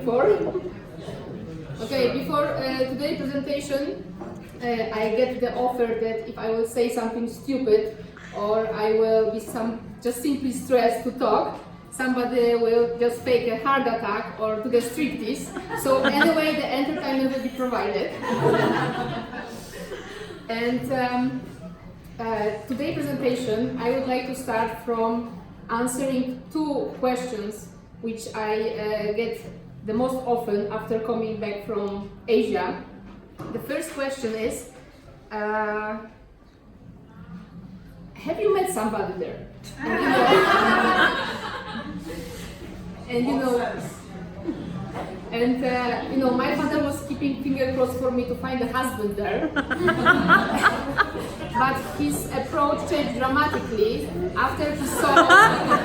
before. Okay, before today's presentation, I get the offer that if I will say something stupid or I will be just simply stressed to talk, somebody will just fake a heart attack or do the striptease. So anyway, the entertainment will be provided. And today's presentation, I would like to start from answering two questions which I get the most often after coming back from Asia. The first question is, have you met somebody there? My father was keeping fingers crossed for me to find a husband there. But his approach changed dramatically after he saw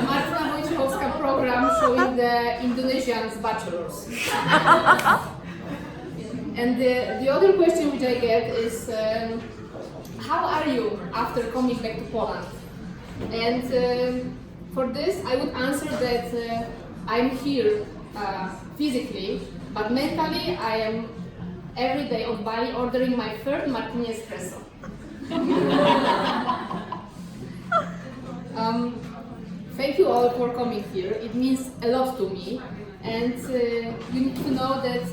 Martina Wojciechowska program showing the Indonesians bachelors. And the other question which I get is, how are you after coming back to Poland? And for this, I would answer that I'm here physically, but mentally I am every day on Bali ordering my third martini espresso. Thank you all for coming here. It means a lot to me, and you need to know that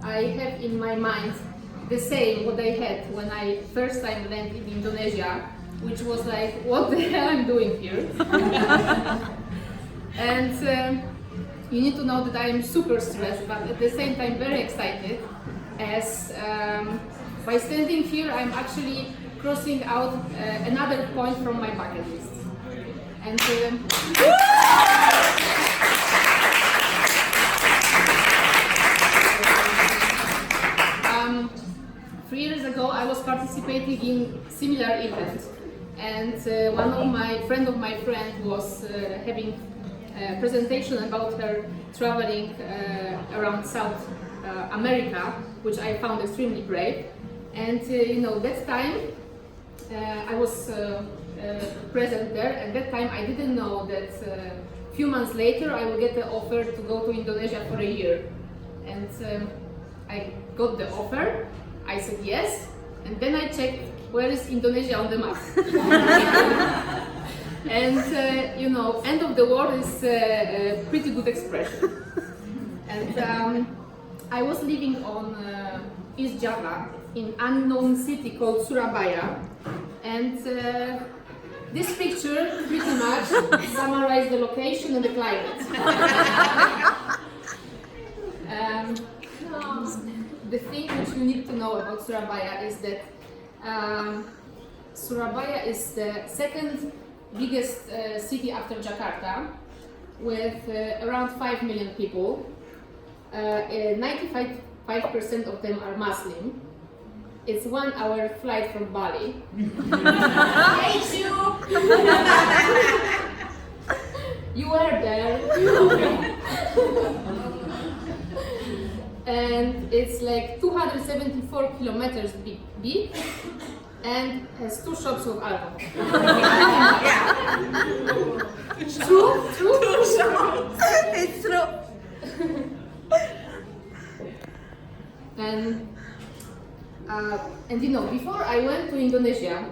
I have in my mind the same what I had when I first time landed in Indonesia, which was like, what the hell I'm doing here? And you need to know that I am super stressed, but at the same time very excited, as by standing here I'm actually crossing out another point from my bucket list. And 3 years ago I was participating in similar event, and friend of my friend was having a presentation about her traveling around South America, which I found extremely brave. And that time I was present there, and that time I didn't know that a few months later I will get the offer to go to Indonesia for a year. And I got the offer, I said yes, and then I checked where is Indonesia on the map. And end of the world is a pretty good expression. And I was living on East Java in unknown city called Surabaya, and this picture pretty much summarizes the location and the climate. The thing which you need to know about Surabaya is that Surabaya is the second biggest city after Jakarta, with around 5 million people. 95% of them are Muslim. It's 1 hour flight from Bali. Hate you! You were there. And it's like 274 kilometers big and has 2 shops of alcohol. True? It's true. And before I went to Indonesia,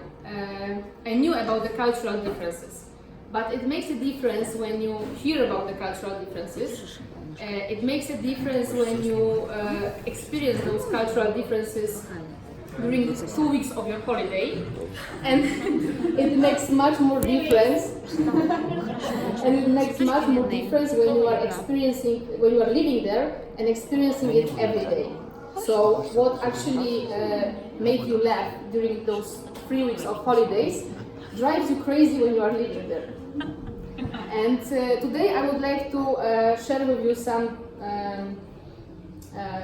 I knew about the cultural differences. But it makes a difference when you hear about the cultural differences. It makes a difference when you experience those cultural differences during 2 weeks of your holiday, and it makes much more difference. And it makes much more difference when you are living there and experiencing it every day. So what actually made you laugh during those 3 weeks of holidays drives you crazy when you are living there. And today I would like to share with you some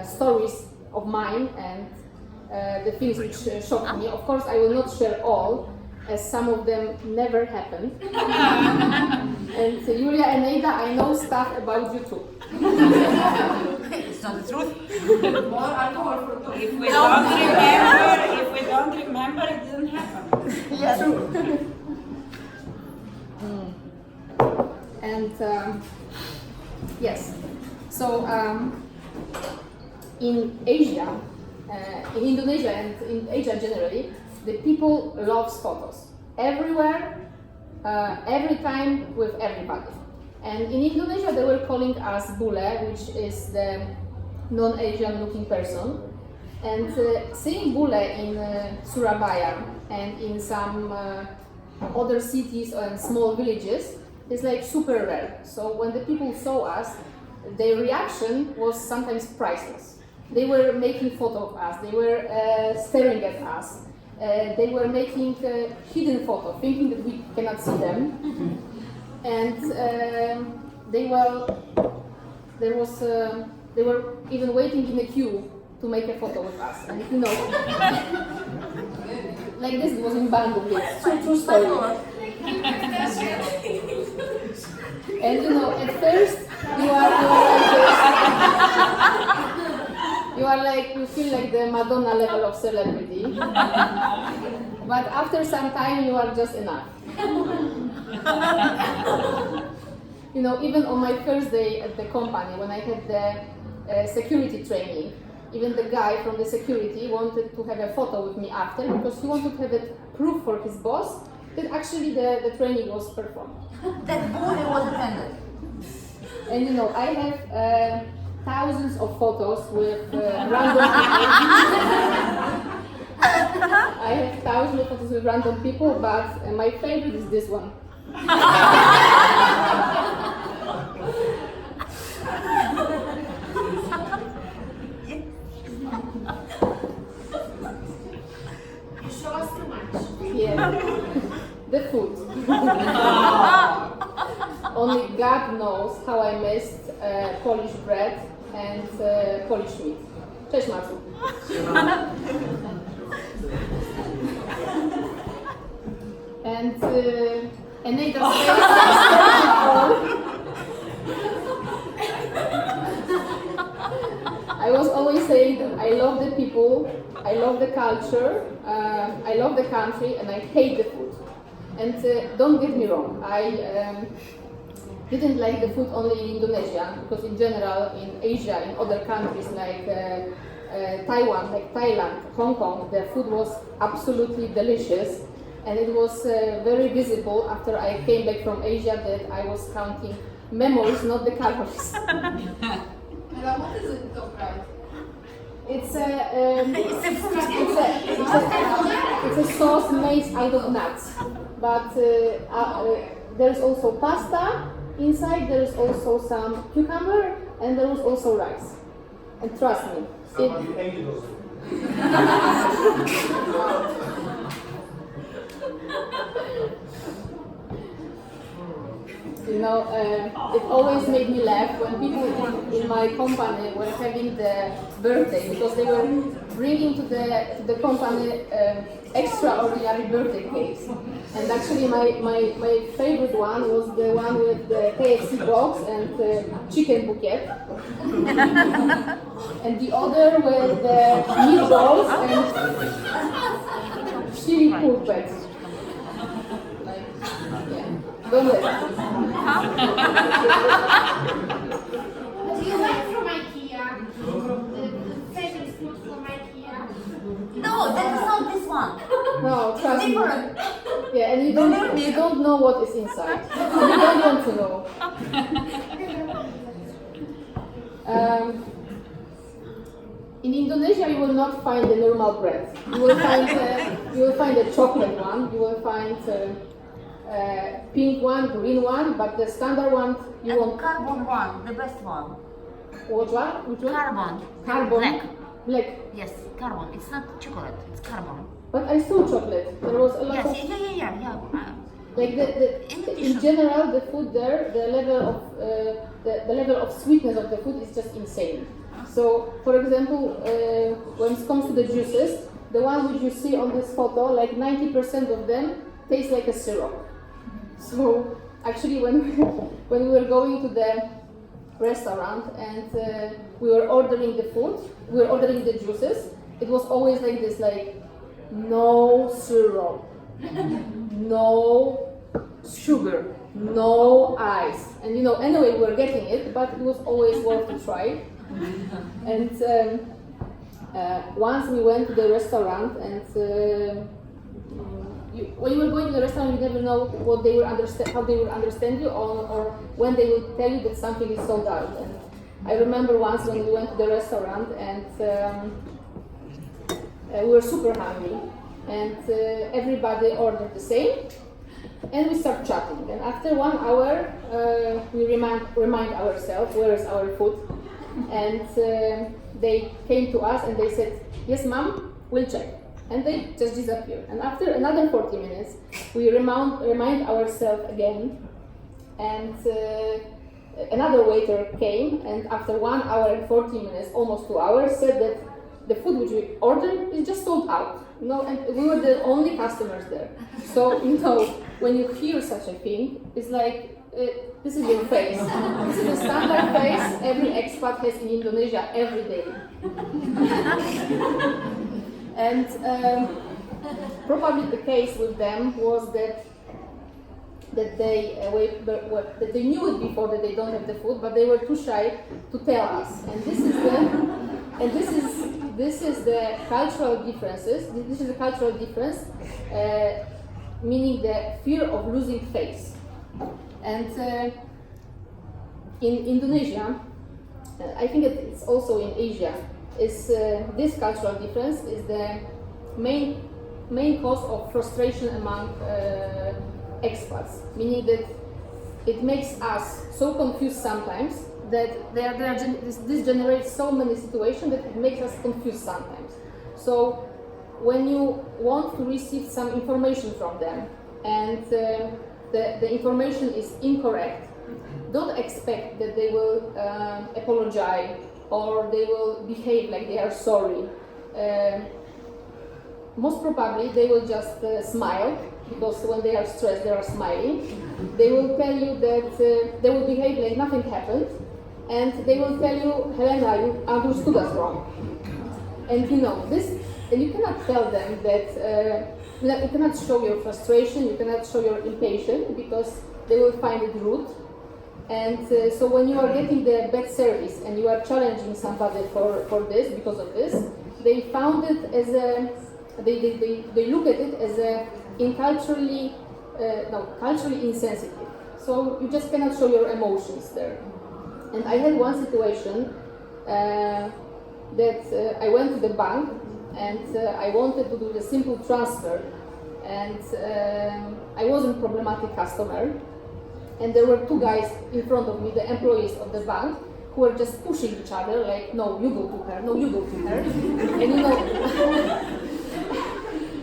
stories of mine and the things which shocked me. Of course, I will not share all, as some of them never happened. And Julia and Ada, I know stuff about you too. It's not the truth. More alcohol for two. If we don't remember, it didn't happen. Yeah, true. And yes, so in Asia, in Indonesia and in Asia generally, the people loves photos. Everywhere, every time, with everybody. And in Indonesia they were calling us bule, which is the non-Asian looking person. And seeing bule in Surabaya and in some other cities and small villages is like super rare. So when the people saw us, their reaction was sometimes priceless. They were making photo of us, they were staring at us, they were making hidden photo, thinking that we cannot see them. And they were even waiting in a queue to make a photo with us. And you know, like this, it was in Bandung. It's true story. And you know, at first you feel like the Madonna level of celebrity, but after some time you are just enough. You know, even on my first day at the company, when I had the security training, even the guy from the security wanted to have a photo with me after, because he wanted to have a proof for his boss that actually the training was performed. That bully was attended. And you know, I have thousands of photos with random people. I have thousands of photos with random people, but my favorite is this one. You show us too much. Yeah, the food. Only God knows how I missed Polish bread and Polish meat. Cześć Marcu. And Anita I was always saying that I love the people, I love the culture, I love the country, and I hate the food. And don't get me wrong, I didn't like the food only in Indonesia, because in general in Asia, in other countries like Taiwan, like Thailand, Hong Kong, the food was absolutely delicious. And it was very visible after I came back from Asia that I was counting memories, not the calories. Hela, what is it, top right? It's a sauce made out of nuts, but there's also pasta inside. There's also some cucumber, and there was also rice. And trust me, you know, it always made me laugh when people in my company were having the birthday, because they were bringing to the company extraordinary birthday cakes. And actually my favorite one was the one with the KFC box and chicken bouquet. And the other with the meatballs and chili pulpet. Like, yeah. Don't let it. Do you like from IKEA? The favorite food from IKEA? No, that is not this one. No, trust me. Different. Yeah, and you don't know what is inside. You don't want to know. In Indonesia, you will not find the normal bread. You will find a chocolate one. You will find pink one, green one, but the standard one you And won't. carbon one, the best one. What one? Which one? Carbon. Carbon. Black. Black. Yes, carbon. It's not chocolate. It's carbon. But I saw chocolate. There was a lot Yes, of. yeah. Like in general, the food there, the level of sweetness of the food is just insane. So, for example, when it comes to the juices, the one which you see on this photo, like 90% of them taste like a syrup. So, actually, when we were going to the restaurant and we were ordering the food, we were ordering the juices, it was always like this, like no syrup, no sugar, no ice. And you know, anyway, we were getting it, but it was always worth to try. And once we went to the restaurant, and when you were going to the restaurant, you never know what they will understand, how they will understand you, or when they will tell you that something is sold out. And I remember once when we went to the restaurant, and we were super hungry, and everybody ordered the same, and we start chatting. And after 1 hour, we remind ourselves where is our food, and they came to us and they said, "Yes, ma'am, we'll check." And they just disappear. And after another 40 minutes, we remind ourselves again, and another waiter came, and after 1 hour and 40 minutes, almost 2 hours, said that the food which we ordered is just sold out. And we were the only customers there. So, when you hear such a thing, it's like, this is your face. This is a standard face every expat has in Indonesia every day. And probably the case with them was that they knew it before that they don't have the food, but they were too shy to tell us. And this is the cultural differences. This is a cultural difference, meaning the fear of losing face. And in Indonesia, I think it's also in Asia, is this cultural difference is the main cause of frustration among expats, meaning that it makes us so confused sometimes that this generates so many situations that it makes us confused sometimes. So when you want to receive some information from them and the information is incorrect, don't expect that they will apologize or they will behave like they are sorry. Most probably they will just smile, because when they are stressed they are smiling. They will tell you that they will behave like nothing happened, and they will tell you, "Helena, you understood us wrong." And this, and you cannot tell them that, you cannot show your frustration, you cannot show your impatience, because they will find it rude. And so when you are getting the bad service and you are challenging somebody for this, because of this, they found it as they look at it as culturally insensitive. So you just cannot show your emotions there. And I had one situation that I went to the bank and I wanted to do the simple transfer, and I wasn't a problematic customer. And there were two guys in front of me, the employees of the bank, who were just pushing each other, like, "No, you go to her, no, you go to her."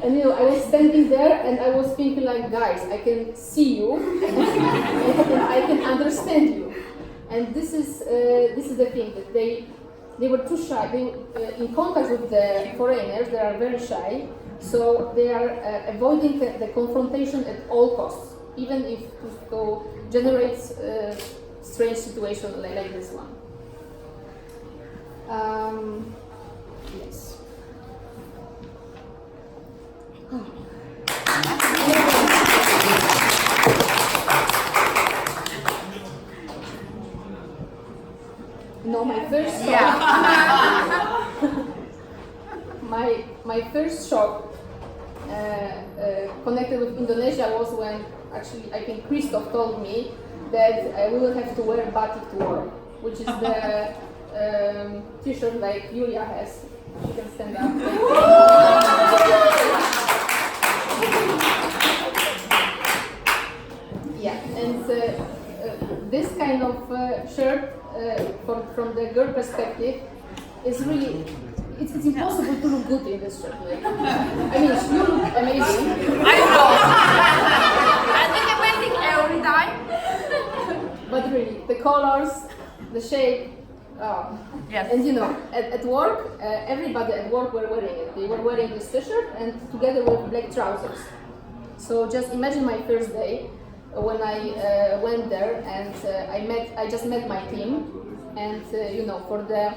And I was standing there and I was thinking like, "Guys, I can see you and I can understand you." And this is the thing, that they were too shy. In contact with the foreigners, they are very shy, so they are avoiding the confrontation at all costs, even if it generates a strange situation like this one. Yes. No, my first shock. my first shock connected with Indonesia was when actually I think Christoph told me that we will have to wear batik to work, which is the t-shirt like Julia has. She can stand up. Yeah, and this kind of shirt, from the girl perspective, is really, it's impossible to look good in this shirt. Like, I mean, you look amazing. I know. I look amazing every time. But really, the colors, the shape, Yes. and at work, everybody at work were wearing it. They were wearing this t-shirt and together with black trousers. So just imagine my first day when I went there and I just met my team, and for the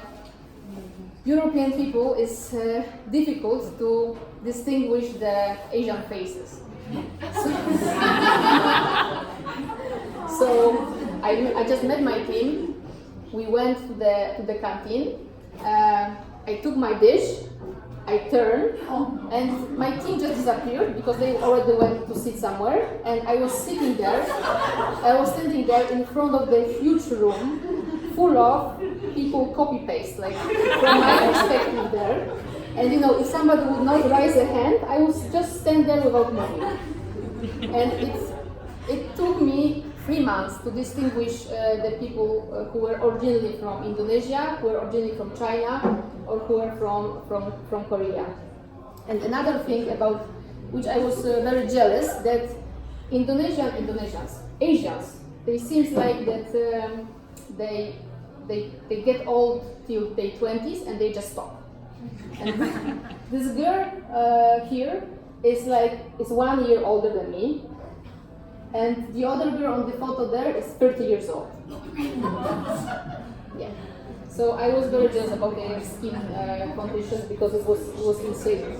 European people it's difficult to distinguish the Asian faces. So I just met my team, we went to the canteen. I took my dish, I turned, and my team just disappeared because they already went to sit somewhere. And I was sitting there. I was standing there in front of the huge room, full of people copy paste, like from my perspective there. And you know, if somebody would not raise a hand, I would just stand there without moving. And it took me 3 months to distinguish the people who were originally from Indonesia, who were originally from China, or who were from Korea. And another thing about which I was very jealous, that Indonesians, Asians, they seems like that they get old till their 20s and they just stop. And this girl here is 1 year older than me, and the other girl on the photo there is 30 years old. Yeah. So I was very jealous about their skin conditions because it was insane.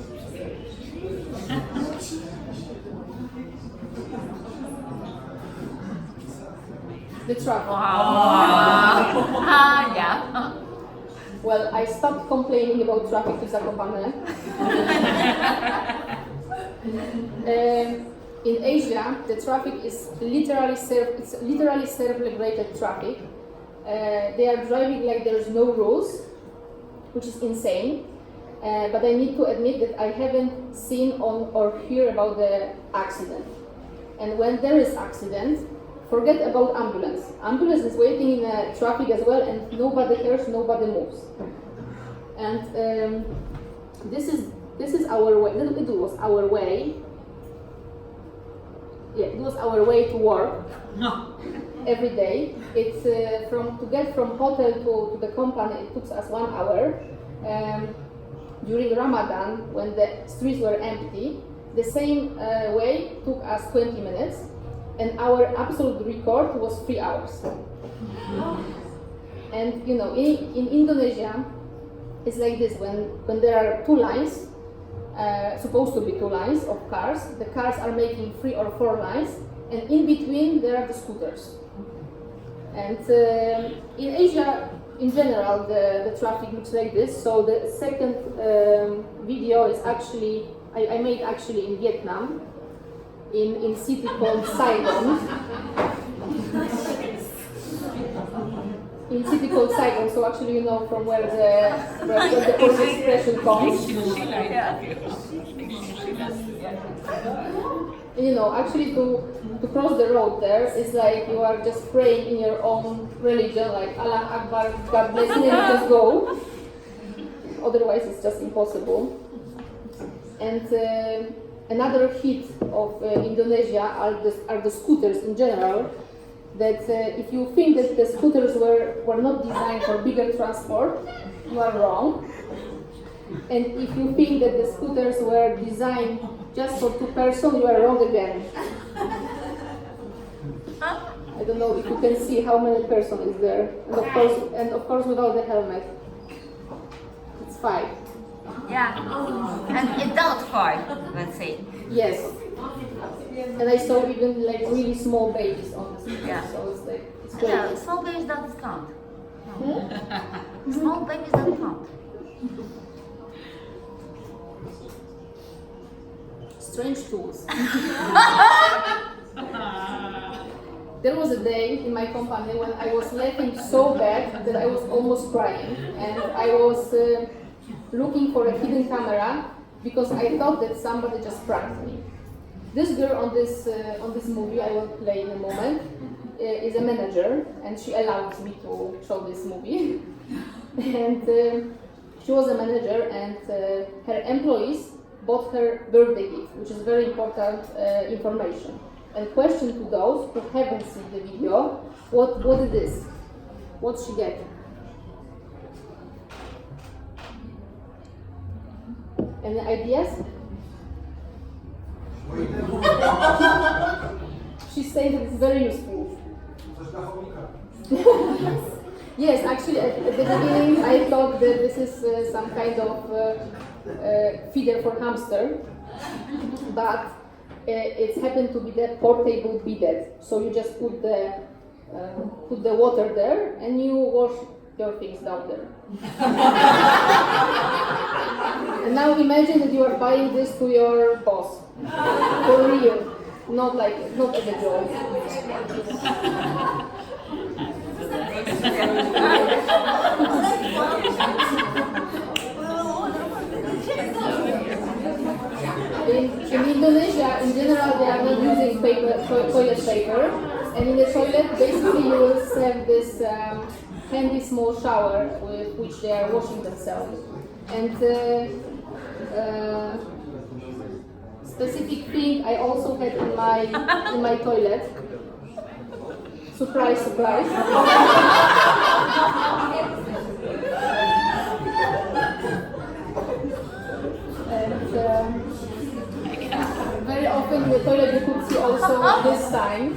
The traffic. Yeah. Well, I stopped complaining about traffic to Zakopane. In Asia, the traffic is literally self-regulated traffic. They are driving like there is no rules, which is insane. But I need to admit that I haven't seen or hear about the accident. And when there is accident, forget about ambulance. Ambulance is waiting in traffic as well, and nobody cares, nobody moves. And this is our way. It was our way. Yeah, it was our way to work every day. It's to get from hotel to the company. It took us 1 hour. During Ramadan, when the streets were empty, the same way took us 20 minutes. And our absolute record was 3 hours. And you know, in Indonesia, it's like this: when there are 2 lines, supposed to be 2 lines of cars, the cars are making 3 or 4 lines, and in between there are the scooters. And in Asia, in general, the traffic looks like this. So the second video is actually I made actually in Vietnam. In city called Saigon. In city called Saigon, so actually you know from where the first expression comes. And you know, actually to cross the road there is like you are just praying in your own religion, like Allah Akbar, God bless you, and you just go. Otherwise it's just impossible. And another hit of Indonesia are the scooters in general. That if you think that the scooters were not designed for bigger transport, you are wrong. And if you think that the scooters were designed just for 2 persons, you are wrong again. I don't know if you can see how many persons is there, and of course without the helmet, it's 5. Yeah. And adult 5, let's say. Yes. And I saw even like really small babies on the screen, Yeah. so it's like it's Yeah, crazy. small babies doesn't count. Small babies doesn't count. Strange tools. There was a day in my company when I was laughing so bad that I was almost crying, and I was looking for a hidden camera because I thought that somebody just pranked me. This girl on this movie I will play in a moment is a manager, and she allowed me to show this movie. And she was a manager, and her employees bought her birthday gift, which is very important information. And question to those who haven't seen the video: what it is? What she get? Any ideas? She's saying that it's very useful. Yes, actually at the beginning I thought that this is some kind of feeder for hamster, but it happened to be the portable bidet. So you just put the put the water there and you wash your things down there. And now imagine that you are buying this to your boss. For real. Not as a joke. In Indonesia, in general, they are not using toilet paper, and in the toilet, basically, you will have this handy small shower with which they are washing themselves. And specific thing I also had in my toilet. Surprise, surprise. And very often in the toilet you could see also this sign,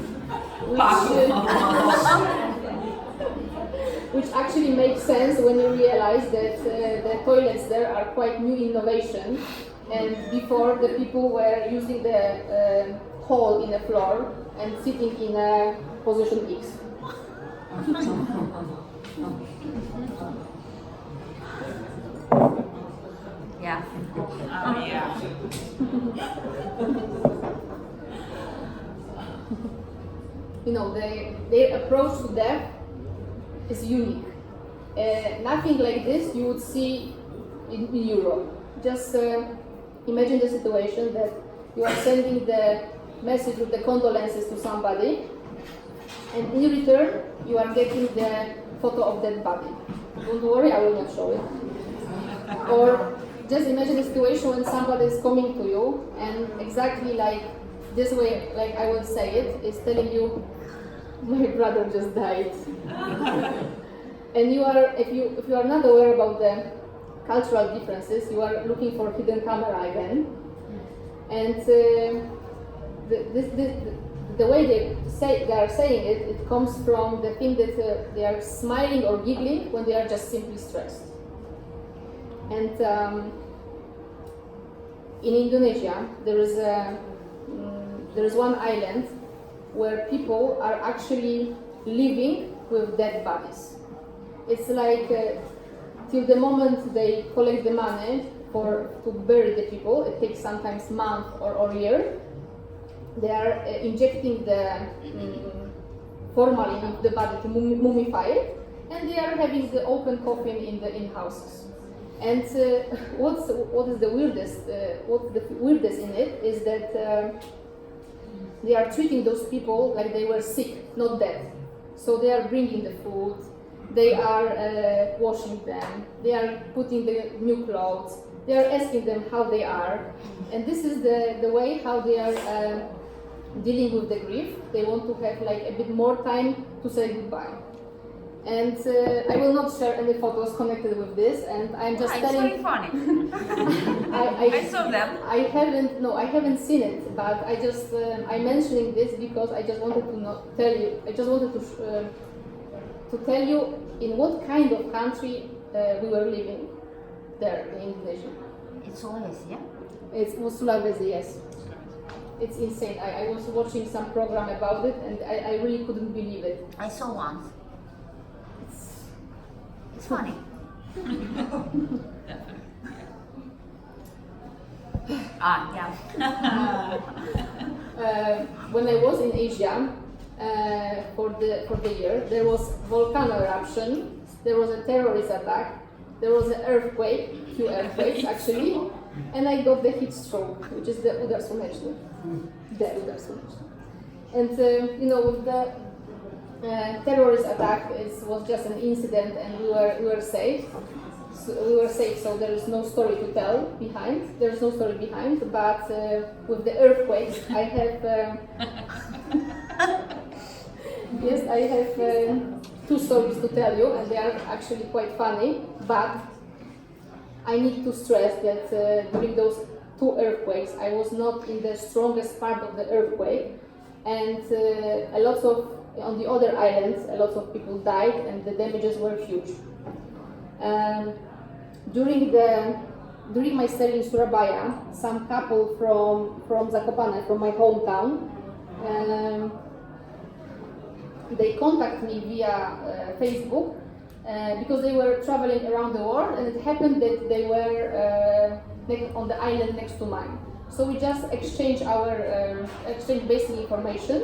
which actually makes sense when you realize that the toilets there are quite new innovation, and before the people were using the hole in the floor and sitting in a position X. Yeah. Yeah. You know, their approach to death is unique. Nothing like this you would see in Europe. Just imagine the situation that you are sending the message with the condolences to somebody, and in return you are getting the photo of that body. Don't worry, I will not show it. Or just imagine a situation when somebody is coming to you and exactly like this way, like I will say it, is telling you, my brother just died. And you are, if you are not aware about the cultural differences, you are looking for hidden camera again. And the way they are saying it, it comes from the thing that they are smiling or giggling when they are just simply stressed. And in Indonesia, there is one island where people are actually living with dead bodies. It's like till the moment they collect the money to bury the people, it takes sometimes month or year. They are injecting the formalin into the body to mummify it, and they are having the open coffin in houses. And what is the weirdest? What the weirdest in it is that they are treating those people like they were sick, not dead. So they are bringing the food, they are washing them, they are putting the new clothes, they are asking them how they are, and this is the way how they are dealing with the grief. They want to have like a bit more time to say goodbye. And I will not share any photos connected with this, and I'm just It's telling. very funny. I saw them. I haven't seen it, but I'm mentioning this because I just wanted to tell you. I just wanted to tell you in what kind of country we were living there in Indonesia. It's always, yeah? It was Sulawesi, yes. It's insane. I was watching some program about it, and I really couldn't believe it. I saw once. It's funny. Yeah. When I was in Asia for the year, there was volcano eruption, there was a terrorist attack, there was an earthquake, few earthquakes actually, and I got the heat stroke, which is the udar słoneczny. And you know, with the terrorist attack was just an incident, and we were safe. So there is no story to tell behind. There is no story behind. But with the earthquakes, I have yes, I have two stories to tell you, and they are actually quite funny. But I need to stress that during those two earthquakes, I was not in the strongest part of the earthquake, and on the other islands, a lot of people died, and the damages were huge. During my stay in Surabaya, some couple from Zakopane, from my hometown, they contact me via Facebook because they were traveling around the world, and it happened that they were on the island next to mine. So we just exchanged basic information.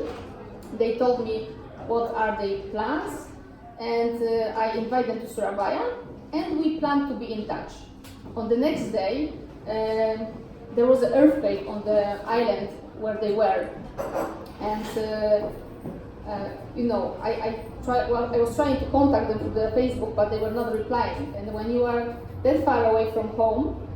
They told me what are their plans, and I invited them to Surabaya, and we planned to be in touch. On the next day, there was an earthquake on the island where they were, and I was trying to contact them through the Facebook, but they were not replying. And when you are that far away from home,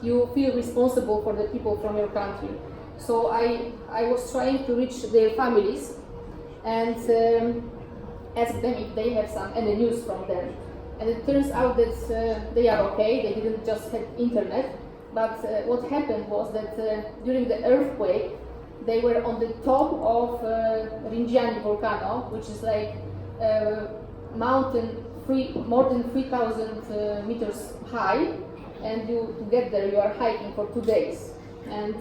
you feel responsible for the people from your country. So I was trying to reach their families and ask them if they have any news from them. And it turns out that they are okay. They didn't just have internet. But what happened was that during the earthquake, they were on the top of Ringiani volcano, which is like a mountain more than 3,000 meters high, and to get there you are hiking for 2 days. And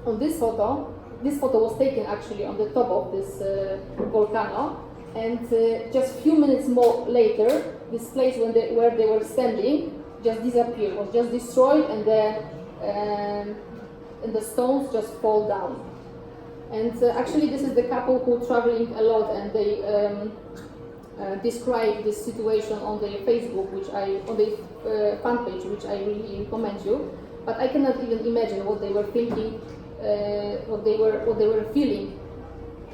on this photo was taken actually on the top of this volcano, and just a few minutes more later, this place where they were standing just disappeared, was just destroyed, and the stones just fall down. And actually this is the couple who traveling a lot, and they describe this situation on their Facebook, on their fan page, which I really recommend you. But I cannot even imagine what they were thinking, what they were feeling,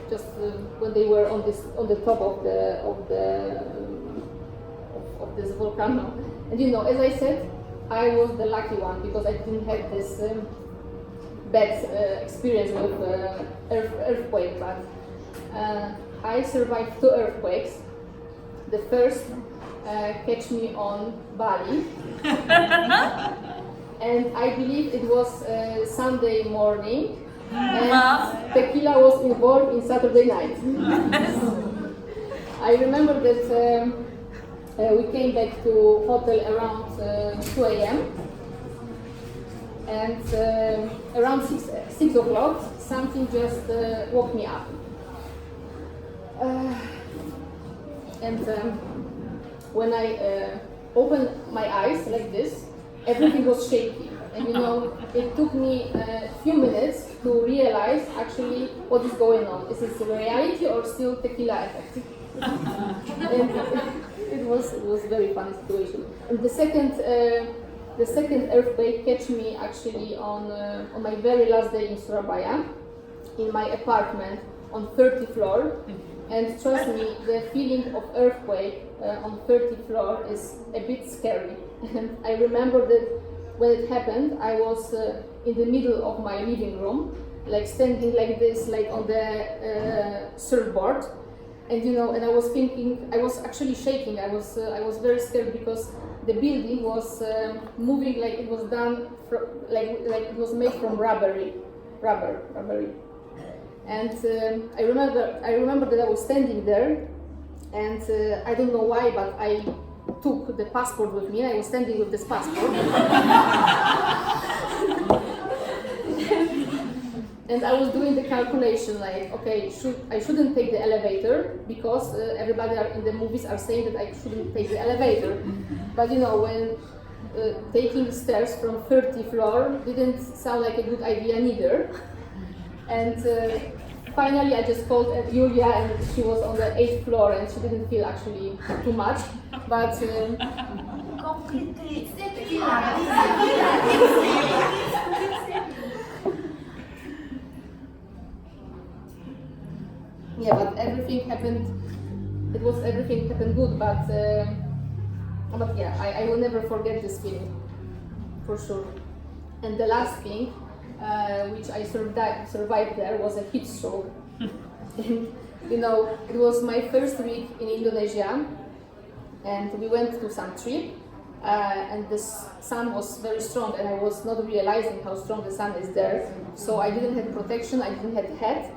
just when they were on the top of this volcano. And as I said, I was the lucky one because I didn't have this bad experience with earthquake, but I survived 2 earthquakes. The first catch me on Bali, and I believe it was Sunday morning, and tequila was involved in Saturday night. I remember that we came back to hotel around 2 a.m. and around 6 o'clock something just woke me up. And when I opened my eyes like this, everything was shaky. And it took me a few minutes to realize actually what is going on. Is this reality or still tequila effect? And it was a very funny situation. And the second earthquake catch me actually on my very last day in Surabaya, in my apartment on 30th floor. And trust me, the feeling of earthquake on 30th floor is a bit scary. And I remember that when it happened, I was in the middle of my living room, like standing like this, like on the surfboard. And and I was thinking, I was actually shaking. I was very scared because the building was moving like it was done like it was made from rubber. And I remember that I was standing there, and I don't know why, but I took the passport with me. I was standing with this passport. And I was doing the calculation, like, okay, I shouldn't take the elevator because everybody in the movies are saying that I shouldn't take the elevator. But when taking stairs from 30th floor didn't sound like a good idea neither. And finally I just called Julia, and she was on the 8th floor, and she didn't feel actually too much. But Completely. yeah, but everything happened good, but yeah, I will never forget this feeling, for sure. And the last thing, which I survived there, was a heat stroke. And, it was my first week in Indonesia, and we went to some trip, and the sun was very strong, and I was not realizing how strong the sun is there. So I didn't have protection, I didn't have hat,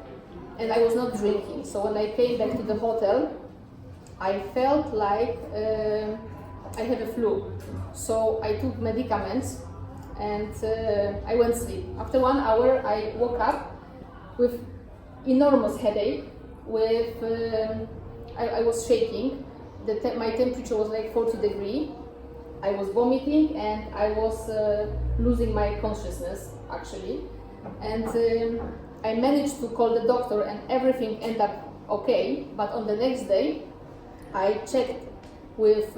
and I was not drinking. So when I came back to the hotel, I felt like I had a flu. So I took medicaments, and I went to sleep. After 1 hour, I woke up with enormous headache, with, I was shaking, my temperature was like 40 degrees, I was vomiting and I was losing my consciousness actually. And I managed to call the doctor and everything ended up okay, but on the next day I checked with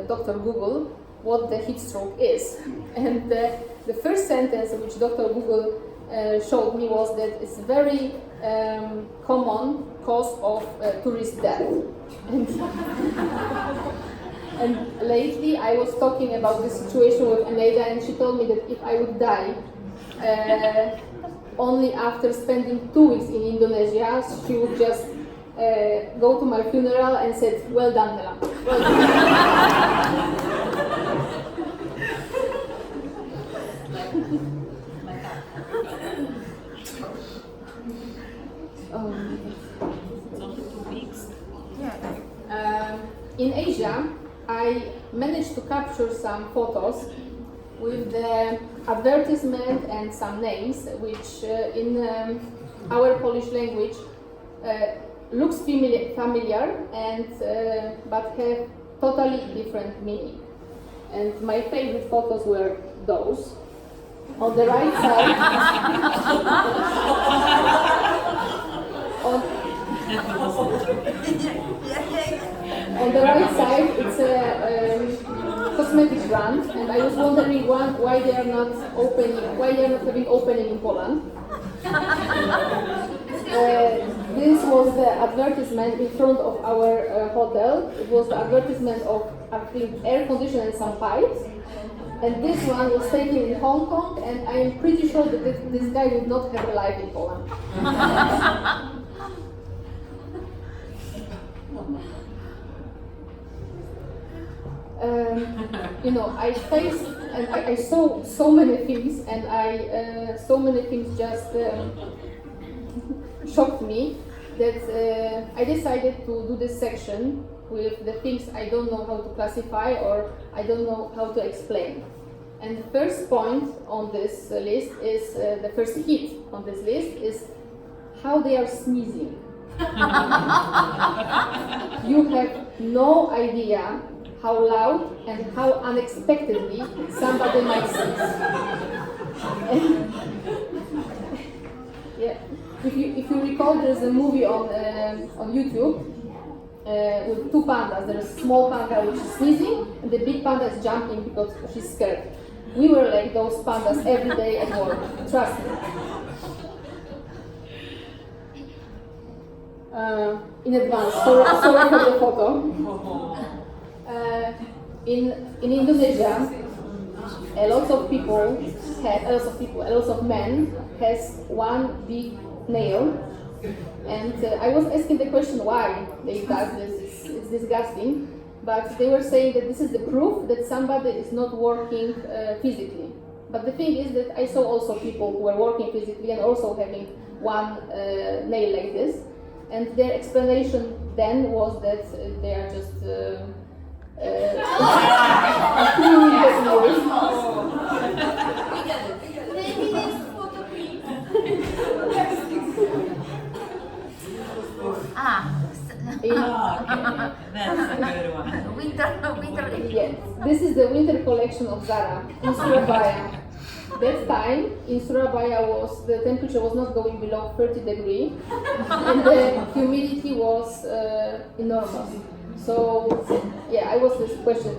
Dr. Google what the heat stroke is. And the first sentence which Dr. Google showed me was that it's very common cause of tourist death. And lately I was talking about this situation with Aneda and she told me that if I would die only after spending 2 weeks in Indonesia, she would just go to my funeral and said, "Well done, Hela. Well done." In Asia, I managed to capture some photos with the advertisement and some names, which in our Polish language looks familiar and but have totally different meaning. And my favorite photos were those. On the right side, on the right side, it's a cosmetic brand, and I was wondering why they are not having opening in Poland. This was the advertisement in front of our hotel. It was the advertisement of, I think, air conditioning and some pipes. And this one was taken in Hong Kong, and I am pretty sure that this guy would not have a life in Poland. You know, I faced and I saw so many things, and so many things just shocked me that I decided to do this section with the things I don't know how to classify or I don't know how to explain. And the first point on this list is the first hit on this list is how they are sneezing. You have no idea how loud and how unexpectedly somebody might sneeze. Yeah. If you recall, there's a movie on YouTube with two pandas. There's a small panda which is sneezing, and the big panda is jumping because she's scared. We were like those pandas every day at work. Trust me. In advance, sorry for the photo. In Indonesia, a lot of men has one big nail, and I was asking the question why they does this. It's disgusting, but they were saying that this is the proof that somebody is not working physically. But the thing is that I saw also people who were working physically and also having one nail like this, and their explanation then was that they are just Maybe next photo, please. Okay, that's a good one. Winter. Yes, this is the winter collection of Zara in Surabaya. That time in Surabaya the temperature was not going below 30 degrees and the humidity was enormous. So yeah, I was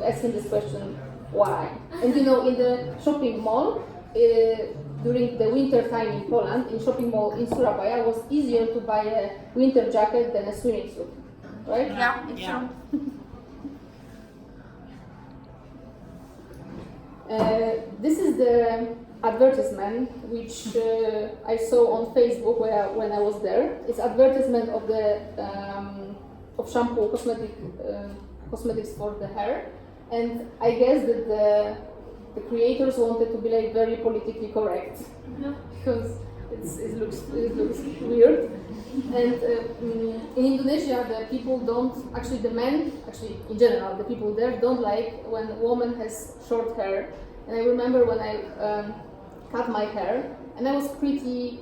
asking this question, why? And you know, in the shopping mall, during the winter time in Poland, in shopping mall in Surabaya, it was easier to buy a winter jacket than a swimming suit, right? Yeah, it's Yeah. true. This is the advertisement which I saw on Facebook when I was there. It's advertisement of the of shampoo, cosmetics for the hair, and I guess that the creators wanted to be like very politically correct because it looks weird. And in Indonesia, the people don't actually in general, the people there don't like when a woman has short hair. And I remember when I cut my hair, and I was pretty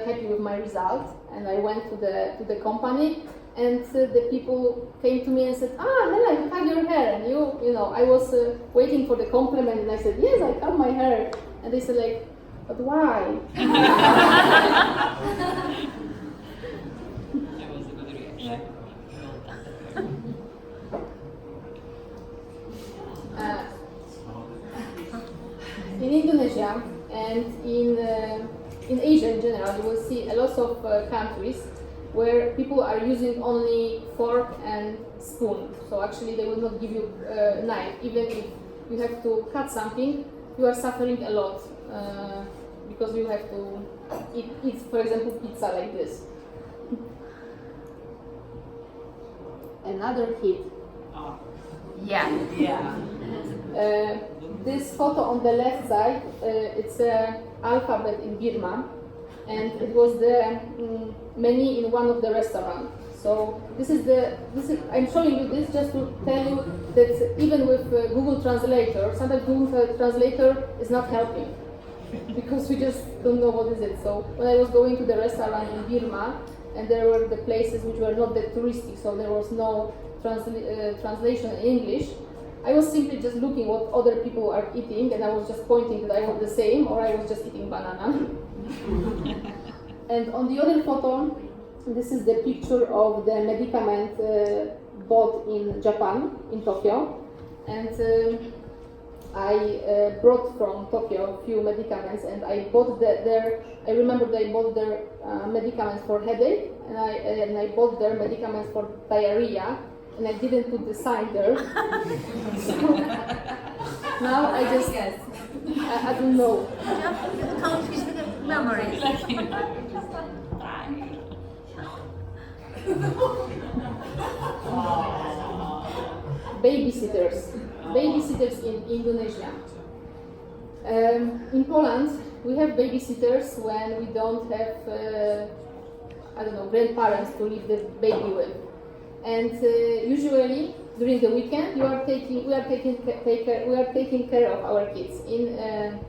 happy with my result. And I went to the company, and the people came to me and said, "Ah, Hela, you cut your hair." And you know, I was waiting for the compliment, and I said, "Yes, I cut my hair." And they said like, "But why?" That was a good reaction. In Indonesia and in Asia in general, you will see a lot of countries where people are using only fork and spoon. So actually they will not give you a knife. Even if you have to cut something, you are suffering a lot because you have to eat, for example, pizza like this. Another hit. Oh, Yeah. yeah. This photo on the left side, it's an alphabet in Burma, and it was the menu in one of the restaurants. So I'm showing you this just to tell you that even with Google Translator, sometimes Google Translator is not helping because we just don't know what is it. So when I was going to the restaurant in Burma, and there were the places which were not that touristic, so there was no translation in English. I was simply just looking what other people are eating, and I was just pointing that I was the same, or I was just eating banana. And on the other photo, this is the picture of the medicament bought in Japan, in Tokyo. And I brought from Tokyo a few medicaments, and I bought I remember that I bought their medicaments for headache, and I bought their medicaments for diarrhea, and I didn't put the sign there. So now I just, I don't know. Countries with memories. Babysitters in Indonesia. In Poland, we have babysitters when we don't have, grandparents to leave the baby with. And usually during the weekend, we are taking care of our kids. In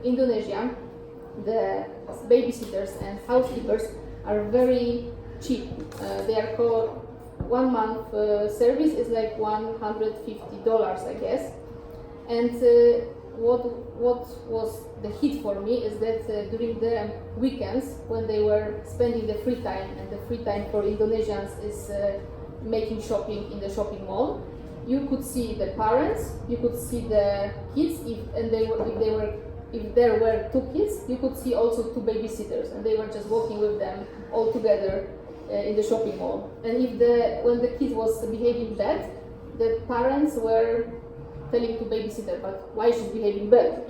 Indonesia, the babysitters and housekeepers are very cheap. They are called 1 month service is like $150, I guess. And what was the hit for me is that during the weekends, when they were spending the free time, and the free time for Indonesians is making shopping in the shopping mall, you could see the parents, you could see the kids, if there were 2 kids, you could see also 2 babysitters, and they were just walking with them all together in the shopping mall. And when the kid was behaving bad, the parents were telling to babysitter, "But why she's behaving bad?"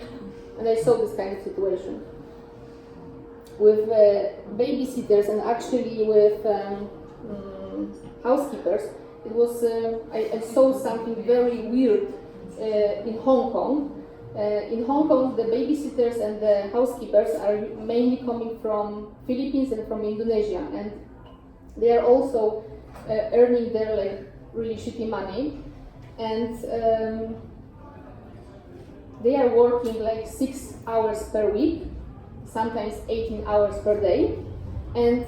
And I saw this kind of situation with babysitters, and actually with housekeepers. It was I saw something very weird in Hong Kong. In Hong Kong, the babysitters and the housekeepers are mainly coming from Philippines and from Indonesia, and they are also earning their like really shitty money, and they are working like 6 hours per week, sometimes 18 hours per day, and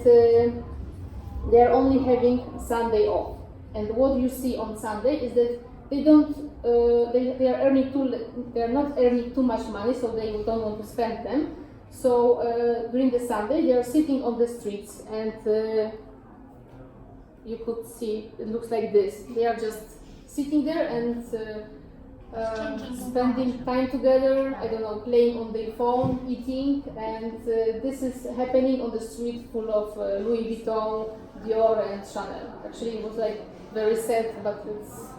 they are only having Sunday off. And what you see on Sunday is that they don't they are not earning too much money, so they don't want to spend them. So during the Sunday, they are sitting on the streets, and you could see it looks like this. They are just sitting there and spending time together. I don't know, playing on their phone, eating, and this is happening on the street full of Louis Vuitton, Dior, and Chanel. Actually, it was like very sad, but it's.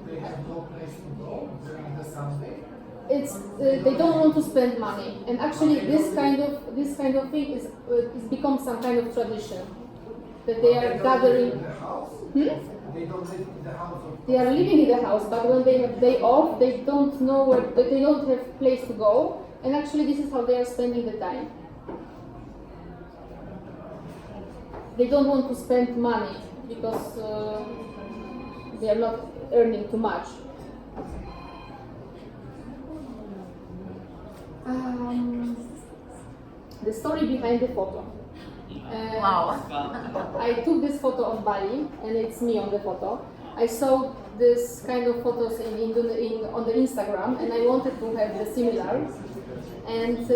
They have no place to go during the Sunday. It's they don't want to spend money, and actually this kind of thing is become some kind of tradition that they are gathering. They don't live in the house. They are living in the house, but when they have day off, they don't know where. They don't have place to go, and actually this is how they are spending the time. They don't want to spend money because they are not earning too much. the story behind the photo. Wow. I took this photo on Bali, and it's me on the photo. I saw this kind of photos on the Instagram, and I wanted to have the similar. And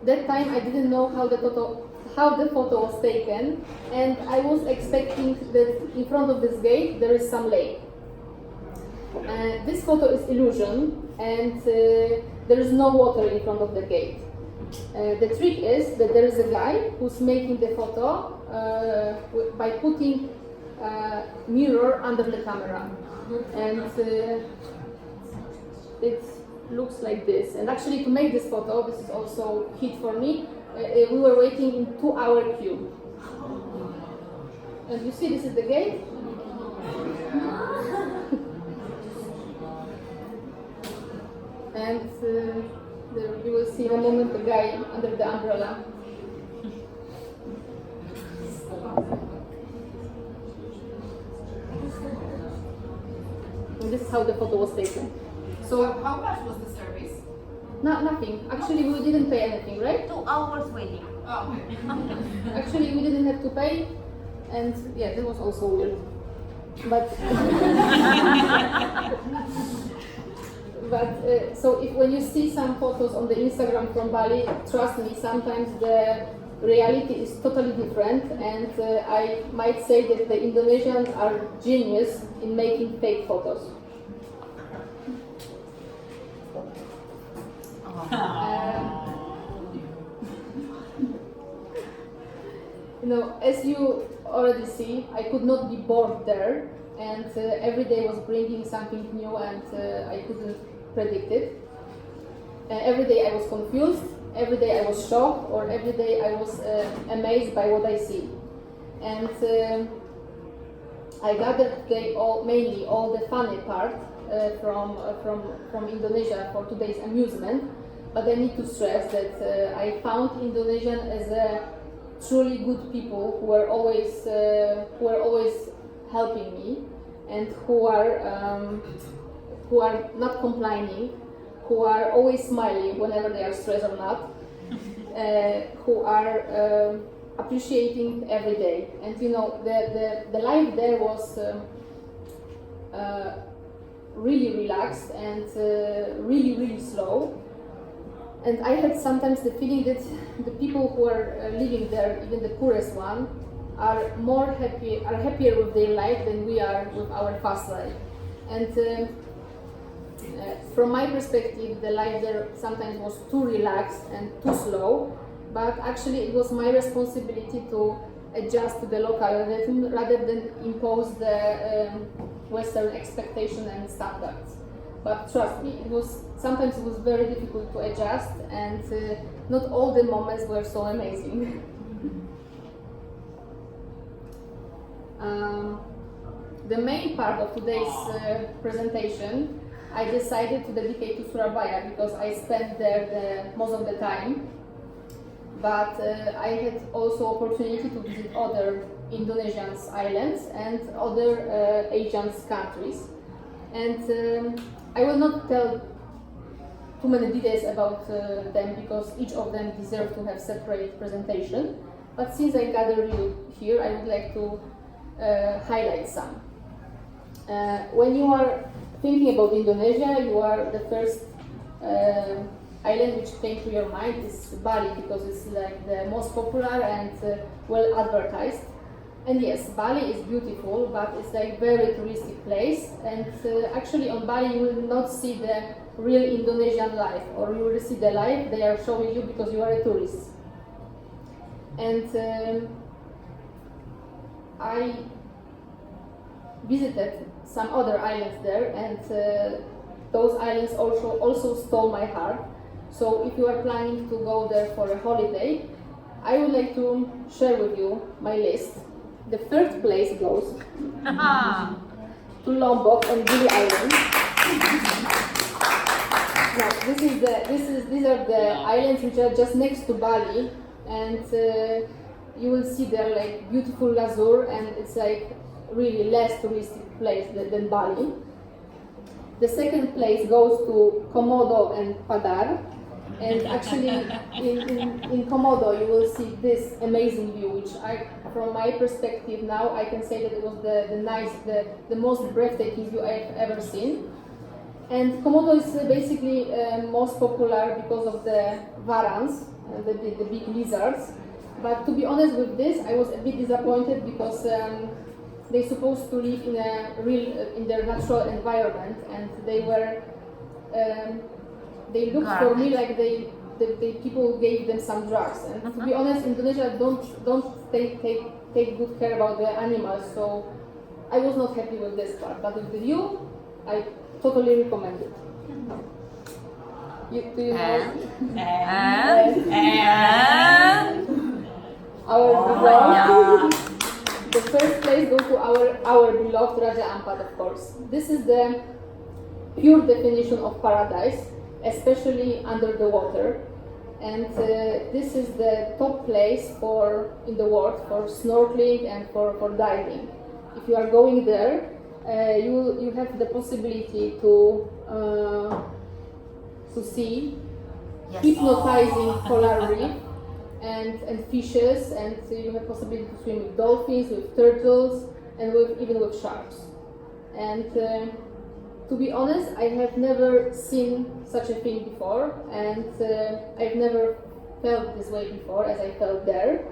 that time I didn't know how the photo was taken, and I was expecting that in front of this gate there is some lake. This photo is illusion, and there is no water in front of the gate. The trick is that there is a guy who's making the photo by putting mirror under the camera, and it looks like this. And actually, to make this photo, this is also hit for me. We were waiting in 2-hour queue, and you see this is the gate. And there you will see in a moment the guy under the umbrella. And this is how the photo was taken. So how much was the service? Nothing. Actually, we didn't pay anything, right? 2 hours waiting. Oh, okay. Actually, we didn't have to pay, and yeah, that was also weird. But so when you see some photos on the Instagram from Bali, trust me, sometimes the reality is totally different, and I might say that the Indonesians are genius in making fake photos. As you already see, I could not be bored there, and every day was bringing something new, and I couldn't predict it. Every day I was confused, every day I was shocked, or every day I was amazed by what I see. And I gathered today mainly all the funny part from Indonesia for today's amusement, but I need to stress that I found Indonesian as a truly good people who are always helping me, and who are not complaining, who are always smiling whenever they are stressed or not, who are appreciating every day. And the life there was really relaxed and really slow. And I had sometimes the feeling that the people who are living there, even the poorest one, are happier with their life than we are with our fast life. And from my perspective, the life there sometimes was too relaxed and too slow, but actually it was my responsibility to adjust to the local rhythm rather than impose the Western expectation and standards. But trust me, sometimes it was very difficult to adjust, and not all the moments were so amazing. The main part of today's presentation I decided to dedicate to Surabaya because I spent there most of the time. But I had also opportunity to visit other Indonesian islands and other Asian countries. And I will not tell too many details about them because each of them deserve to have separate presentation. But since I gathered you here, I would like to highlight some. When you are thinking about Indonesia, the first island which came to your mind is Bali, because it's like the most popular and well advertised. And yes, Bali is beautiful, but it's like very touristic place. And actually on Bali you will not see the real Indonesian life, or you will see the life they are showing you because you are a tourist. And I visited some other islands there, and those islands also stole my heart. So if you are planning to go there for a holiday, I would like to share with you my list. The third place goes to Lombok and Gili Island. Now, these are the islands which are just next to Bali, and you will see there like beautiful lazur, and it's like really less touristic place than Bali. The second place goes to Komodo and Padar. And actually, in Komodo, you will see this amazing view, which from my perspective now, I can say that it was the most breathtaking view I've ever seen. And Komodo is basically most popular because of the varans, the big lizards. But to be honest with this, I was a bit disappointed because they're supposed to live in their natural environment, and they looked for me like the people gave them some drugs. And to be honest, Indonesia don't take good care about the animals, so I was not happy with this part. But with the view, I totally recommend it. Do you know? And Our beloved. The first place goes to our beloved Raja Ampat, of course. This is the pure definition of paradise, especially under the water. And this is the top place in the world for snorkeling and for diving. If you are going there, you have the possibility to see hypnotizing coral reef and fishes, and you have possibility to swim with dolphins, with turtles, and even with sharks. And to be honest, I have never seen such a thing before, and I've never felt this way before as I felt there.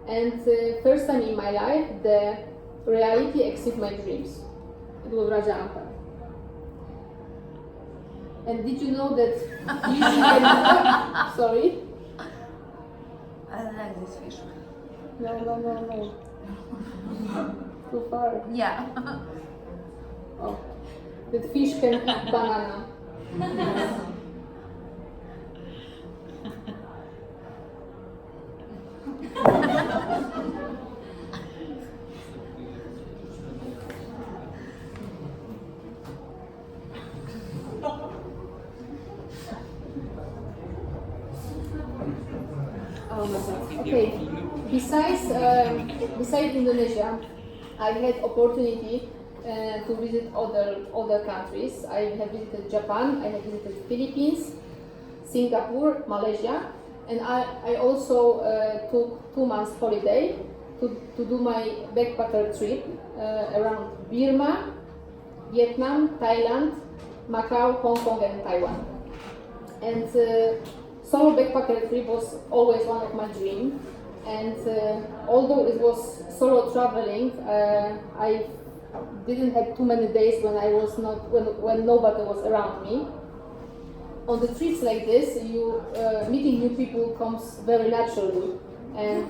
And first time in my life, the reality exceeded my dreams. It was Raja Ampat. And did you know that sorry? I like this fish. No. Too far. Yeah. Oh. That fish can eat banana. Okay. Besides Indonesia, I had opportunity to visit other countries. I have visited Japan, I have visited Philippines, Singapore, Malaysia, and I also took 2 months holiday to do my backpacker trip around Burma, Vietnam, Thailand, Macau, Hong Kong, and Taiwan. And solo backpacker trip was always one of my dreams. And although it was solo traveling, I didn't have too many days when when nobody was around me. On the trips like this, meeting new people comes very naturally, and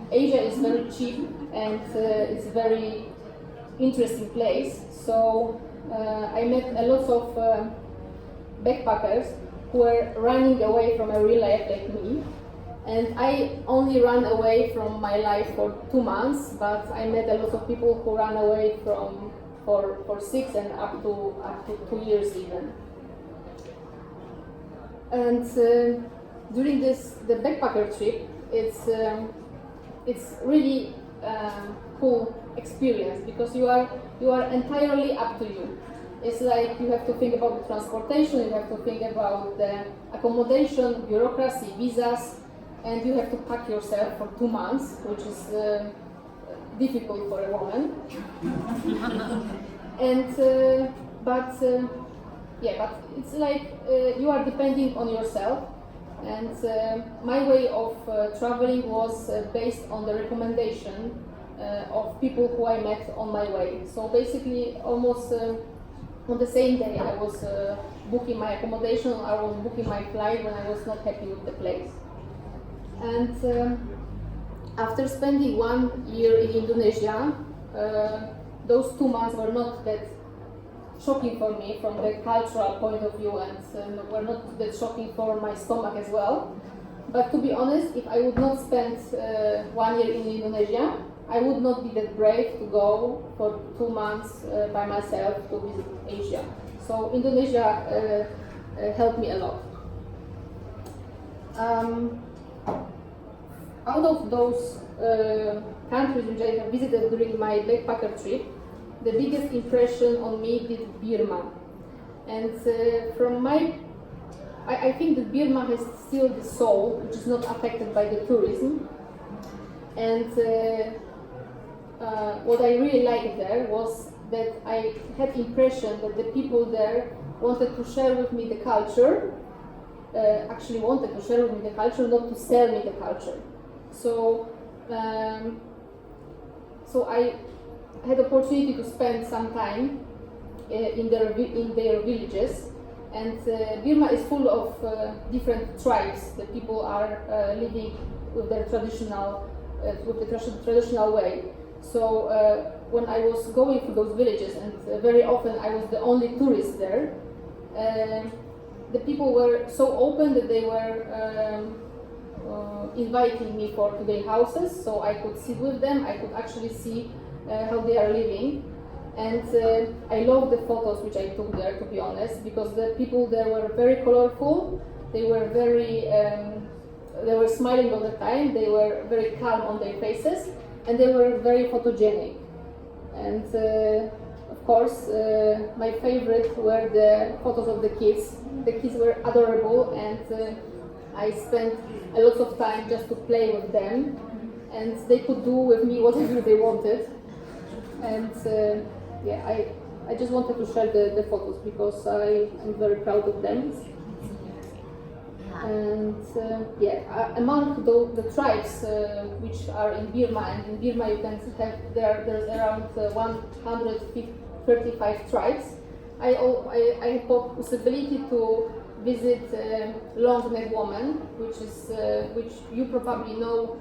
Asia is very cheap and it's a very interesting place. So I met a lot of backpackers who were running away from a real life like me. And I only ran away from my life for 2 months, but I met a lot of people who ran away for 6 and up to 2 years even. And during the backpacker trip, it's really cool experience because you are entirely up to you. It's like you have to think about the transportation, you have to think about the accommodation, bureaucracy, visas, and you have to pack yourself for 2 months, which is difficult for a woman. And but it's like you are depending on yourself. And my way of traveling was based on the recommendation of people who I met on my way. So basically, almost on the same day, I was booking my accommodation, I was booking my flight when I was not happy with the place. And after spending 1 year in Indonesia, those 2 months were not that shocking for me from the cultural point of view, and were not that shocking for my stomach as well. But to be honest, if I would not spend 1 year in Indonesia, I would not be that brave to go for 2 months by myself to visit Asia. So Indonesia helped me a lot. Out of those countries which I have visited during my backpacker trip, the biggest impression on me did Burma. And from my I think that Burma has still the soul, which is not affected by the tourism. And what I really liked there was that I had the impression that the people there wanted to share with me the culture, actually wanted to share with me the culture, not to sell me the culture. So, so I had opportunity to spend some time in their villages, and Burma is full of different tribes. The people are living with their traditional way. So when I was going to those villages, and very often I was the only tourist there, the people were so open that they were inviting me to their houses, so I could sit with them. I could actually see how they are living. And I love the photos which I took there, to be honest, because the people there were very colorful. They were they were smiling all the time. They were very calm on their faces, and they were very photogenic. And of course, my favorite were the photos of the kids. The kids were adorable, and I spent a lot of time just to play with them, and they could do with me whatever they wanted. And yeah, I just wanted to share the photos because I am very proud of them. And yeah, among the tribes which are in Burma, and in Burma you can have there's around 135 tribes. I had the possibility to visit Long Neck Woman, which you probably know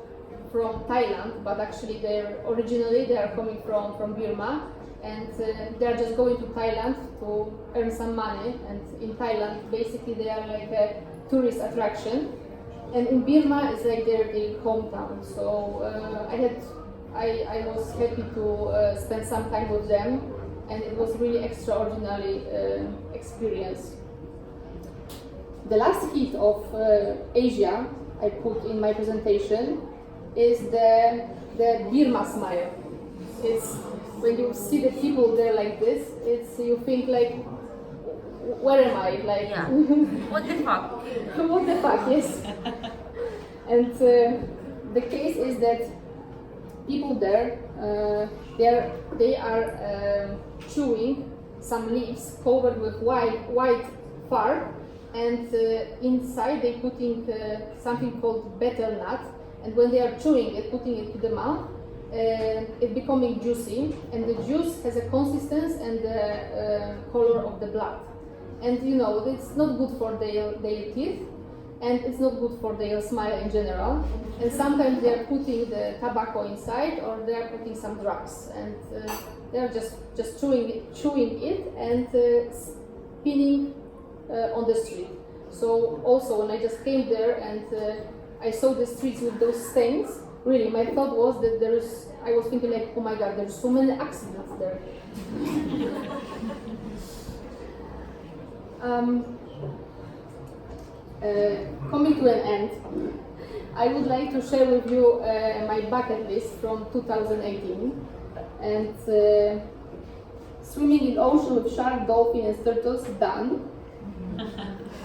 from Thailand, but actually originally they are coming from Burma, and they are just going to Thailand to earn some money. And in Thailand, basically they are like a tourist attraction, and in Burma it's like their hometown. So I was happy to spend some time with them, and it was really extraordinary experience. The last hit of Asia I put in my presentation is the Burma smile. It's when you see the people there like this, you think like, where am I? Like, Yeah. What the fuck? what the fuck? Yes. And the case is that people there, they are chewing some leaves covered with white fur, and inside they putting something called betel nut. And when they are chewing it, putting it to the mouth, it becoming juicy, and the juice has a consistency and the color of the blood. And you know, it's not good for their teeth, and it's not good for their smile in general. And sometimes they are putting the tobacco inside, or they are putting some drugs, and they are just chewing it and spinning on the street. So also when I just came there and I saw the streets with those stains, really my thought was that I was thinking like, oh my god, there's so many accidents there. Coming to an end, I would like to share with you my bucket list from 2018. And swimming in ocean with shark, dolphin and turtles, done.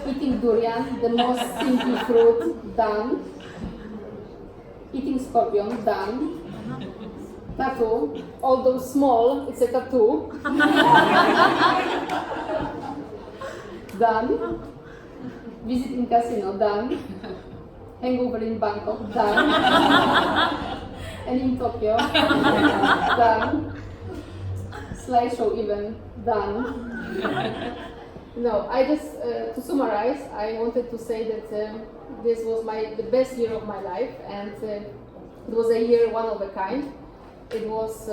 Eating durian, the most stinky fruit, done. Eating scorpion, done. Tattoo, although small, it's a tattoo. Done. Visiting casino, done. Hangover in Bangkok, done. And in Tokyo, done. Slideshow event, done. No, I just, to summarize, I wanted to say that this was the best year of my life, and it was a year one of a kind. It was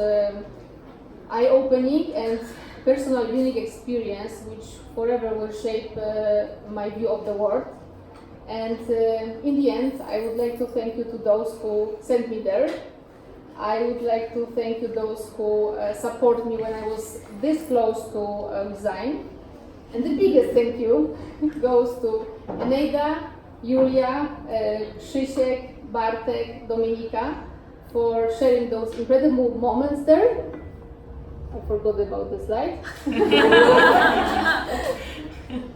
eye-opening and personal unique experience which forever will shape my view of the world. And in the end, I would like to thank you to those who sent me there. I would like to thank you those who support me when I was this close to resign. And the biggest thank you goes to Eneida, Julia, Krzysiek, Bartek, Dominika for sharing those incredible moments there. I forgot about the slide.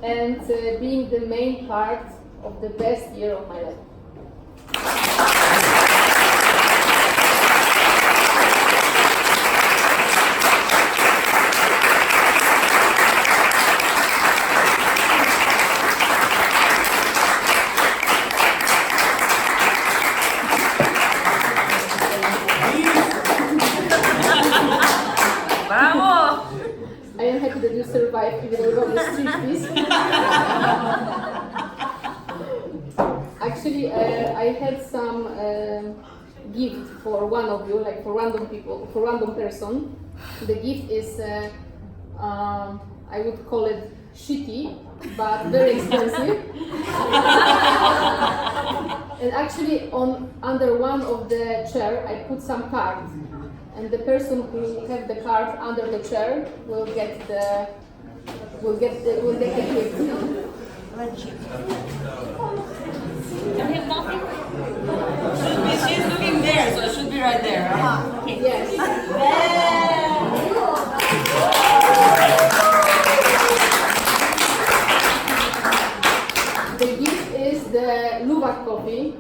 and being the main part of the best year of my life. Bravo! I am happy that you survived even without the street piece. Actually, I had some gift for one of you, like for random people, for random person. The gift is, I would call it shitty, but very expensive. And actually, under one of the chair, I put some cards. And the person who have the card under the chair will get the gift. She's looking there, so it should be right there. Okay. Yes. The gift is the Luwak coffee.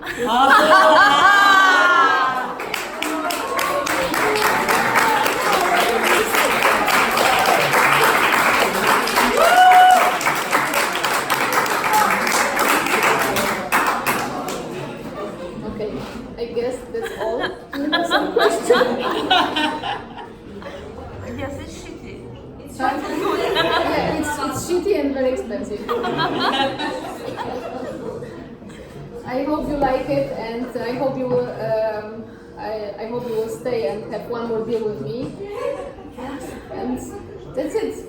Okay, I guess that's all. Do you have some questions? Yes, it's shitty. Yeah, it's shitty and very expensive. I hope you like it, and I hope you will. I hope you will stay and have one more beer with me. And that's it.